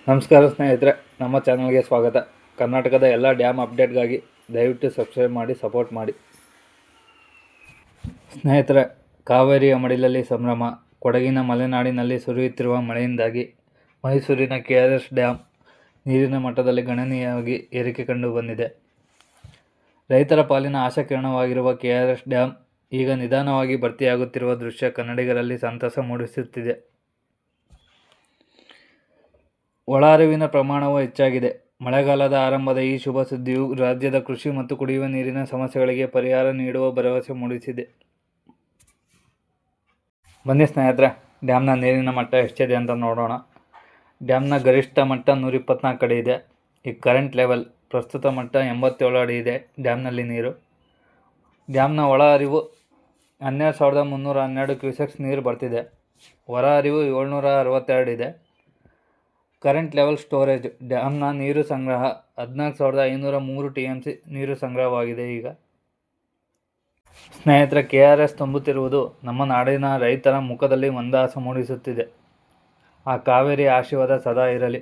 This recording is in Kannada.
ನಮಸ್ಕಾರ ಸ್ನೇಹಿತರೆ, ನಮ್ಮ ಚಾನಲ್ಗೆ ಸ್ವಾಗತ. ಕರ್ನಾಟಕದ ಎಲ್ಲ ಡ್ಯಾಮ್ ಅಪ್ಡೇಟ್ಗಾಗಿ ದಯವಿಟ್ಟು ಸಬ್ಸ್ಕ್ರೈಬ್ ಮಾಡಿ, ಸಪೋರ್ಟ್ ಮಾಡಿ. ಸ್ನೇಹಿತರೆ, ಕಾವೇರಿಯ ಮಡಿಲಲ್ಲಿ ಸಂಭ್ರಮ. ಕೊಡಗಿನ ಮಲೆನಾಡಿನಲ್ಲಿ ಸುರಿಯುತ್ತಿರುವ ಮಳೆಯಿಂದಾಗಿ ಮೈಸೂರಿನ KRS ಡ್ಯಾಮ್ ನೀರಿನ ಮಟ್ಟದಲ್ಲಿ ಗಣನೀಯವಾಗಿ ಏರಿಕೆ ಕಂಡು ಬಂದಿದೆ. ರೈತರ ಪಾಲಿನ ಆಶಾಕಿರಣವಾಗಿರುವ KRS ಡ್ಯಾಮ್ ಈಗ ನಿಧಾನವಾಗಿ ಭರ್ತಿಯಾಗುತ್ತಿರುವ ದೃಶ್ಯ ಕನ್ನಡಿಗರಲ್ಲಿ ಸಂತಸ ಮೂಡಿಸುತ್ತಿದೆ. ಒಳಹರಿವಿನ ಪ್ರಮಾಣವೂ ಹೆಚ್ಚಾಗಿದೆ. ಮಳೆಗಾಲದ ಆರಂಭದ ಈ ಶುಭ ಸುದ್ದಿಯು ರಾಜ್ಯದ ಕೃಷಿ ಮತ್ತು ಕುಡಿಯುವ ನೀರಿನ ಸಮಸ್ಯೆಗಳಿಗೆ ಪರಿಹಾರ ನೀಡುವ ಭರವಸೆ ಮೂಡಿಸಿದೆ. ಬನ್ನಿ ಸ್ನೇಹಿತರೆ, ಡ್ಯಾಮ್ನ ನೀರಿನ ಮಟ್ಟ ಎಷ್ಟಿದೆ ಅಂತ ನೋಡೋಣ. ಡ್ಯಾಮ್ನ ಗರಿಷ್ಠ ಮಟ್ಟ 124 ಅಡಿ ಇದೆ. ಈ ಕರೆಂಟ್ ಲೆವೆಲ್ ಪ್ರಸ್ತುತ ಮಟ್ಟ 87 ಅಡಿ ಇದೆ. ಡ್ಯಾಮ್ನಲ್ಲಿ ನೀರು. ಡ್ಯಾಮ್ನ ಒಳ ಹರಿವು 12,312 ಕ್ಯೂಸೆಕ್ಸ್ ನೀರು ಬರ್ತಿದೆ. ಹೊರ ಹರಿವು 762 ಇದೆ. ಕರೆಂಟ್ ಲೆವೆಲ್ ಸ್ಟೋರೇಜ್ ಡ್ಯಾಮ್ನ ನೀರು ಸಂಗ್ರಹ 14,503 TMC ನೀರು ಸಂಗ್ರಹವಾಗಿದೆ. ಈಗ ಸ್ನೇಹಿತರೆ, KRS ತುಂಬುತ್ತಿರುವುದು ನಮ್ಮ ನಾಡಿನ ರೈತರ ಮುಖದಲ್ಲಿ ಮಂದಹಾಸ ಮೂಡಿಸುತ್ತಿದೆ. ಆ ಕಾವೇರಿ ಆಶೀರ್ವಾದ ಸದಾ ಇರಲಿ.